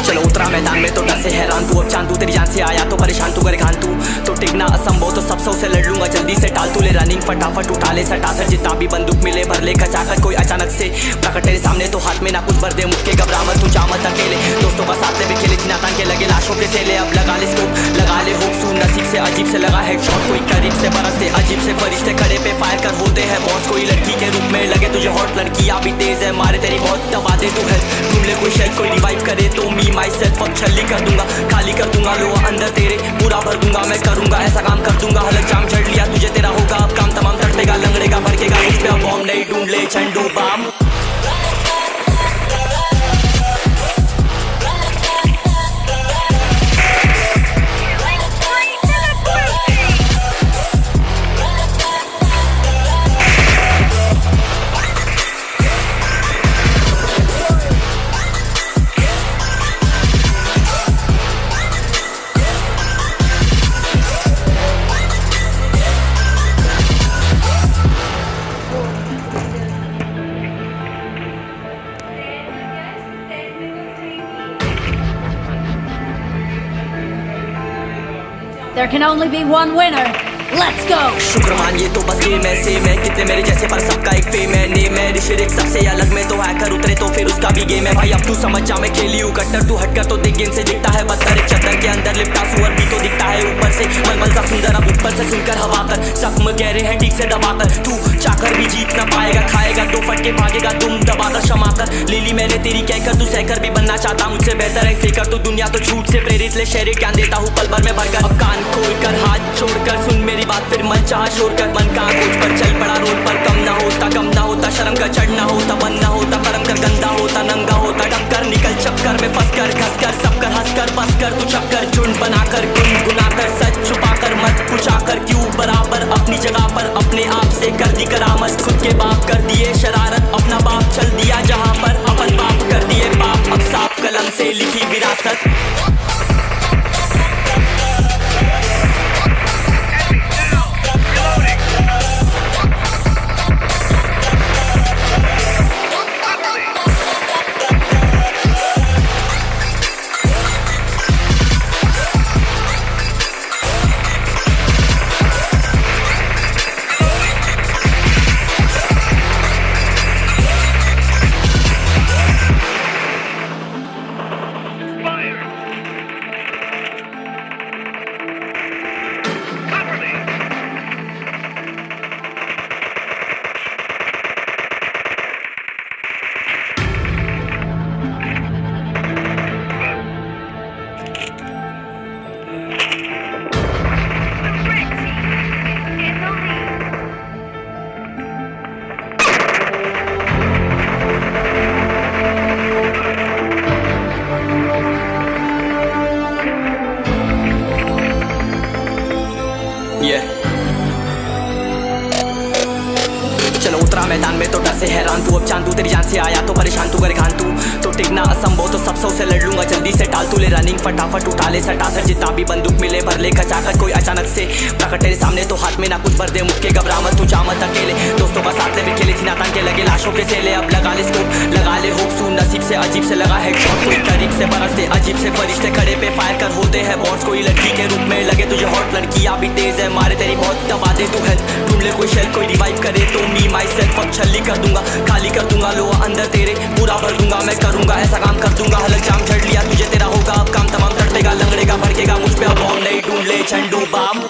चलो उतरा मैदान में तो डर से हैरान तू, अब चांदू तेरी जान से आया तो परेशान तू करे खान तू तो टिकना असंभव तो सब सौ से लड़ लूंगा जल्दी से टाल तू ले रनिंग फटाफट उठा ले सटा सर जितना भी बंदूक मिले भर ले खचाकर कोई अचानक से प्रकट तेरे सामने तो हाथ में ना कुछ भर दे मुझके घबरा मत तू जा मत अकेले दोस्तों का साथ में भी खेले चिनातान के लगे लाशों के सेले अब लगा ले स्कोप लगा ले होप सू नसीब से अजीब से लगा हेडशॉट कोई करीब से बरसते अजीब से फरिश्ते खड़े पे फायर कर होते हैं बॉस कोई लड़की के रूप में लगे तुझे हॉट लड़कियां भी तेज है मारे तेरी बहुत दबा दे तू है ढूंढ ले कोई शेल कोई रिवाइव करे तो मी माई सेल्फ अब छल्ली कर दूंगा खाली कर दूंगा लो अंदर तेरे पूरा भर दूंगा मैं करूंगा ऐसा काम कर दूंगा हलक जाम चढ़ लिया तुझे तेरा होगा अब काम तमाम तड़पेगा लंगड़ेगा भड़केगा इस पे अब बॉम्ब नहीं ढूंढ ले Zandu balm There can only be one winner. Let's go. शुक्रमान ये तो बस गेम ऐसे मैं कितने मेरे जैसे पर सबका एक फेम है नेम है ऋषिक सबसे अलग में तो हैकर उतरे तो फिर उसका भी गेम है भाई अब तू समझ जा मैं खेली हूँ कट्टर तू हटकर तो देख गेम से दिखता है पत्थर एक चद्दर के अंदर लिपटा सुअर भी तो दिखता है ऊपर से मलमल सा सुंदर अब ऊपर से सुनकर हवा कर जख्म गहरे हैं ठीक से दबाकर तू चाकर भी जीत ना पाएगा खाएगा दो फटके भागेगा तुम दबाकर क्षमा कर ले ली मैंने तेरी कहकर तू सहकर भी बनना चाहता मुझसे बेहतर है फेकर तू दुनिया तो झूठ से प्रेरित ले शहर ज्ञान देता हूँ पल भर में भरकर अब कान खोलकर हाथ छोड़कर सुन मेरी बात फिर मन चाह शोर कर मन का खोज पर चल पड़ा रोड पर कम ना होता शर्म का चढ़ना होता बनना होता परम कर गंदा होता नंगा होता डमकर निकल चक्कर में फंस कर घस कर सब कर हंस कर बस कर तू चक्कर झुंड बनाकर गुनगुनाकर सच छुपाकर मत पूछाकर क्यों बराबर अपनी जगह पर अपने आप से कर दी करामत खुद के बाप कर दिए शरारत अपना बाप चल दिया जहाँ पर अपन बाप कर दिए बाप अब साफ कलम से लिखी विरासत चलो उतरा मैदान में तो डर से हैरान तू अब चांदू तेरी जान से आया तो परेशान तू करे खान तू तो टिकना असंभव तो सब सौ से लड़ लूंगा जल्दी से टाल तू ले रनिंग फटाफट उठा ले सटा सर जितना भी बंदूक मिले भर ले खचाकर कोई अचानक से प्रकट तेरे सामने तो हाथ में ना कुछ भर दे मुझके घबरा मत तू जा मत अकेले दोस्तों का साथ में भी खेले चिनातान के लगे लाशों के सेले अब लगा ले स्कोप लगा ले होप सू नसीब से अजीब से लगा हेडशॉट कोई करीब से बरसते अजीब से फरिश्ते खड़े पे फायर कर होते हैं बॉस कोई लड़की के रूप में लगे तुझे हॉट लड़कियां भी तेज है मारे तेरी बहुत दबा दे तू है ढूंढ ले कोई शेल कोई रिवाइव करे तो मी माई सेल्फ अब छल्ली कर दूंगा खाली कर दूंगा लो अंदर तेरे पूरा भर दूंगा मैं करूंगा ऐसा काम कर दूंगा हलक जाम चढ़ लिया तुझे तेरा होगा अब काम तमाम तड़पेगा लंगड़ेगा भड़केगा मुझ पे अब बॉम्ब नहीं ढूंढ ले Zandu balm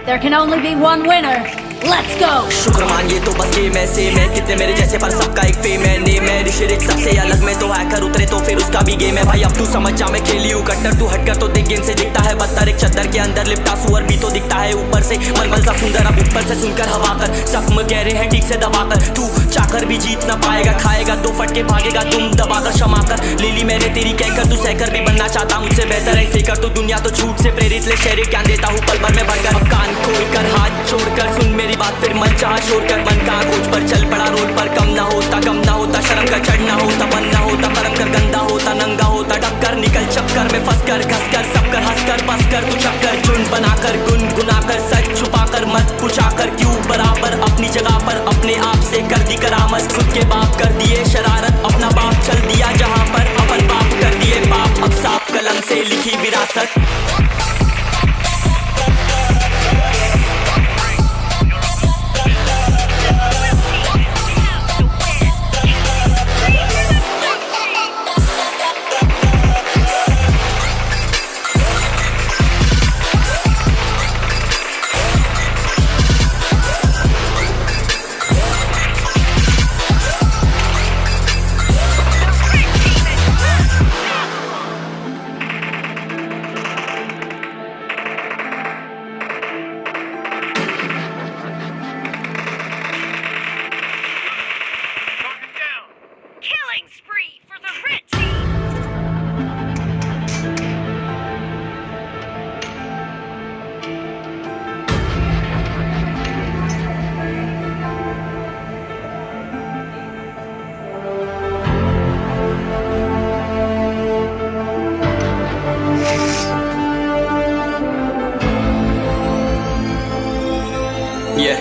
There can only be one winner. Let's go. शुक्रमान ये तो बस गेम है सेम है कितने मेरे जैसे पर सबका एक फेम है नेम है ऋषिरिक सबसे अलग में तो हैकर उतरे तो फिर उसका भी गेम है भाई अब तू समझ जा मैं खेली हूँ कट्टर तू हटकर तो देख गेम से दिखता है बदतर एक चद्दर के अंदर लिपटा सुअर भी तो दिखता है ऊपर से मलमल सा सुंदर अब ऊपर से सुनकर हवा कर जख्म गहरे हैं ठीक से दबाकर तू चाकर भी जीत ना पाएगा खाएगा दो फटके भागेगा तुम दबाकर क्षमा कर लीली मैंने तेरी कहकर तू सहकर भी बनना चाहता मुझसे बेहतर है फेकर तो दुनिया तो झूठ से प्रेरित ले शेर ज्ञान देता हूँ पल भर में भरकर अब कान खोल कर हाथ छोड़कर सुन मेरी बात फिर मन चाह छोड़ कर मन का खोज पर चल पड़ा रोड पर कम ना होता शर्म का चढ़ना होता बन ना होता परम कर गंदा होता नंगा होता टक्कर निकल चक्कर में फंस कर घस कर सब कर हंस कर बस कर तू चक्कर झुंड बनाकर गुनगुना कर सच छुपा कर मत पूछा कर क्यों बराबर अपनी जगह पर अपने आप से कर दी करामत खुद के बाप कर दिए शरारत अपना बाप चल दिया जहाँ पर अपन बाप कर दिए बाप अब साफ कलम से लिखी विरासत Killing spree for the red team! Yeah.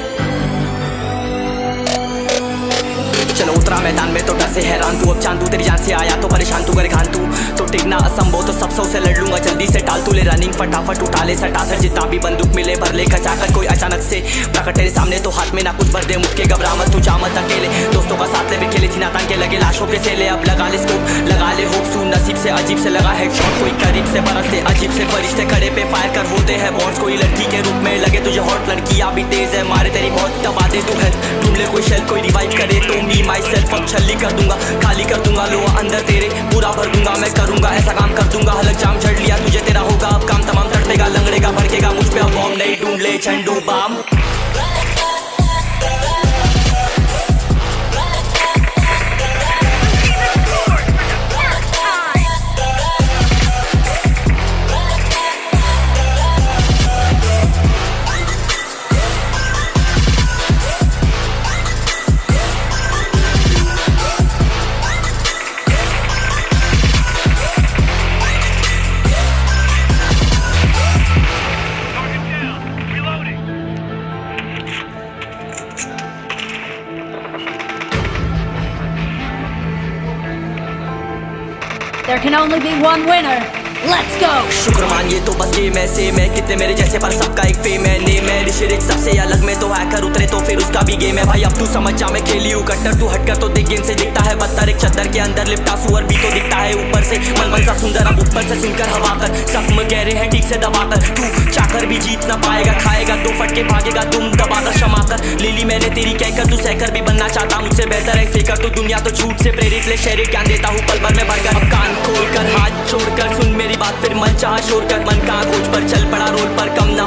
चलो उतरा मैदान में तो डर से हैरान तू अब चांद तू तेरी जान से आया तो परेशान तू करे घान तू तो टिकना असंभव तो सब से लड़ लूंगा जल्दी से टाल तू ले रनिंग फटाफट उठा ले सटासट जितना भी बंदूक मिले भर ले खचाकर कोई अचानक से प्रकट तेरे सामने तो हाथ में ना कुछ भर दे मुझके घबरा मत तू जा मत अकेले दोस्तों का साथ ले भी खेले थी नातान के लगे लाशों के सेले अब लगा ले स्कोप लगा ले होप सू नसीब से अजीब से लगा हेडशॉट कोई करीब से बरसते अजीब से फरिश्ते खड़े पे फायर कर होते हैं बॉन्ड्स कोई लड़की के रूप में लगे तुझे हॉट लड़कियां भी तेज है मारे तेरी बहुत दबा दे तू हेल्थ ढूंढ ले कोई शेल कोई रिवाइव करे तो मी माई सेल्फ अब छल्ली कर दूंगा खाली कर दूंगा लो अंदर तेरे पूरा भर दूंगा मैं करूंगा ऐसा काम कर दूंगा हलक जाम चढ़ लिया तुझे तेरा होगा अब काम तमाम तड़पेगा लंगड़ेगा भड़केगा मुझ पे अब बॉम्ब नहीं ढूंढ ले Zandu balm There can only be one winner. Let's go. शुक्रमान ये तो बस गेम है सेम है कितने मेरे जैसे पर सबका एक फेम है नेम है ऋषिरिक सबसे अलग में तो हैकर उतरे तो फिर उसका भी गेम है भाई अब तू समझ जा मैं खेली हूँ कट्टर तू हटकर तो देख गेम से दिखता है बदतर एक चद्दर के अंदर लिपटा सुअर भी तो दिखता है ऊपर से मलमल सा सुंदर अब ऊपर से सुनकर हवा कर जख्म गहरे हैं ठीक से दबाकर तू चाकर भी जीत ना पाएगा खाएगा दो फटके भागेगा तुम दबाकर क्षमा कर लीली मैंने तेरी कहकर तू सहकर भी बनना चाहता मुझसे बेहतर है फेकर तो दुनिया तो झूठ से प्रेरित ले शेर ज्ञान देता हूँ पल भर में भरकर अब कान खोल कर हाथ छोड़कर सुन मेरी बात फिर मन चाह छोड़ कर मन का खोज पर चल पड़ा रोड पर कम ना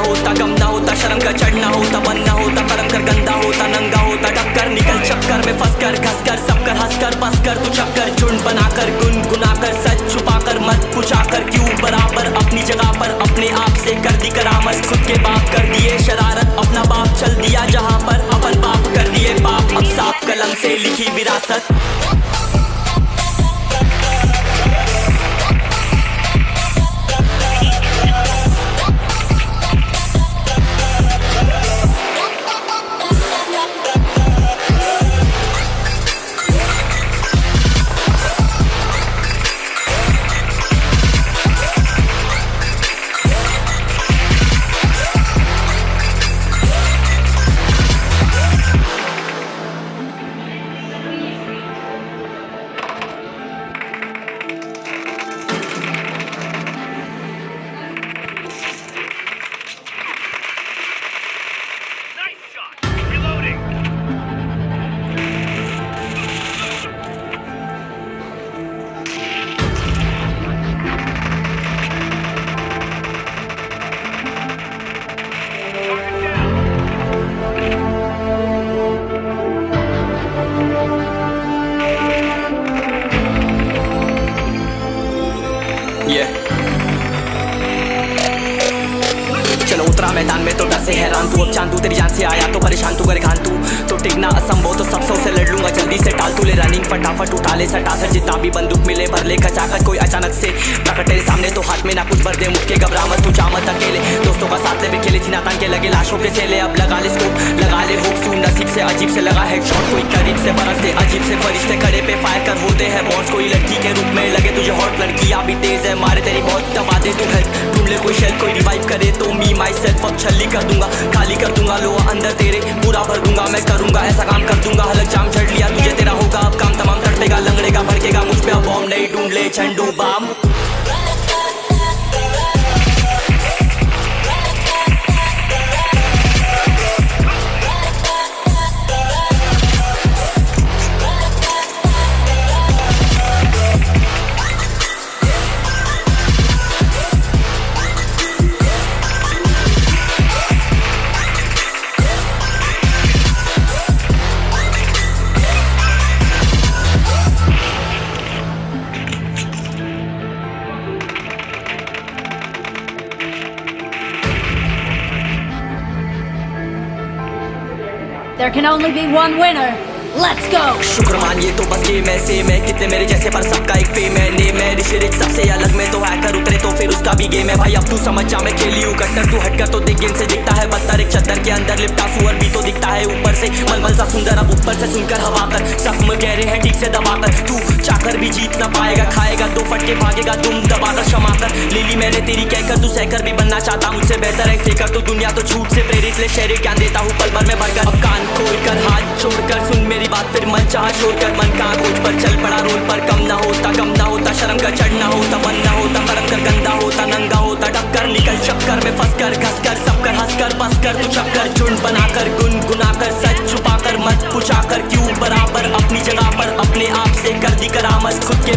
होता शर्म का चढ़ना होता बन ना होता परम कर गंदा होता नंगा होता टक्कर निकल चक्कर में फंस कर घस कर सब कर हंस कर बस कर तू चक्कर झुंड बनाकर गुनगुना कर सच छुपा कर मत पूछा कर क्यों बराबर अपनी जगह पर अपने आप से कर दी करामत खुद के बाप कर दिए शरारत अपना बाप चल दिया जहाँ पर अपन बाप कर दिए बाप अब साफ कलम से लिखी विरासत से हैरान तू, अब चांद तू तेरी जान से आया तो परेशान तू करे खान तू तो टिकना असंभव तो सब से लड़ लूंगा जल्दी से टाल तू ले रनिंग फटाफट उठा ले सटासट जितना भी बंदूक मिले भर ले खचाखच कोई अचानक से प्रकट तेरे सामने तो हाथ में ना कुछ भर दे मुक्के घबरा मत तू चामत अकेले दोस्तों का साथ ले खेले थी नातान के लगे लाशों के सेले अब लगा ले स्कोप लगा ले हुक सू नसीब से अजीब से लगा हेडशॉट कोई करीब से बरसते अजीब से फरिश्ते खड़े पे फायर कर होते हैं बॉस कोई लड़की के रूप में लगे तुझे हॉट लड़कियां भी तेज है मारे तेरी बहुत दबा दे तू है ढूंढ ले कोई शेल कोई रिवाइव करे तो मी माई सेल्फ अब छल्ली कर दूंगा खाली कर दूंगा लो अंदर तेरे पूरा भर दूंगा मैं करूंगा ऐसा काम कर दूंगा हलक जाम छड़ लिया तुझे तेरा होगा अब काम तमाम तड़पेगा लंगड़ेगा भड़केगा मुझ पे अब बॉम्ब नहीं ढूंढ ले Zandu balm There can only be one winner. Let's go! शुक्र मानिए तो बस गेम ऐसे मैं कितने मेरे जैसे पर सबका एक फेम है नेम है ऋषिरिक सबसे अलग में तो हैकर उतरे तो फिर उसका भी गेम है भाई अब तू समझ जा मैं खेली हूँ कट्टर तू हटकर तो देख गेम से दिखता है बदतर एक चद्दर के अंदर लिपटा सुअर भी तो दिखता है ऊपर से मलमल सा सुंदर अब ऊपर से सुनकर हवा कर जख्म गहरे हैं ठीक से दबाकर तू चाकर भी जीत ना पाएगा खाएगा दो फटके भागेगा तुम दबाकर क्षमा कर ले ली मैंने तेरी कहकर तू सहकर भी बनना चाहता मुझसे बेहतर है फेकर तो दुनिया तो झूठ से प्रेरित ले शहर ज्ञान देता हूँ पल भर में भरकर अब कान खोल कर हाथ छोड़कर सुन मेरी बात फिर मन चाह छोड़कर मन का खोज पर चल पड़ा रोल पर कम ना होता शर्म का चढ़ना होता मन ना होता कड़क कर गंदा होता नंगा होता टक्कर निकल चक्कर में फंस कर घस कर सब कर हंस कर बस कर तू चक्कर झुंड बनाकर गुनगुनाकर सच छुपाकर मत पूछाकर क्यों बराबर अपनी जगह पर अपने आप से कर दी करामत खुद के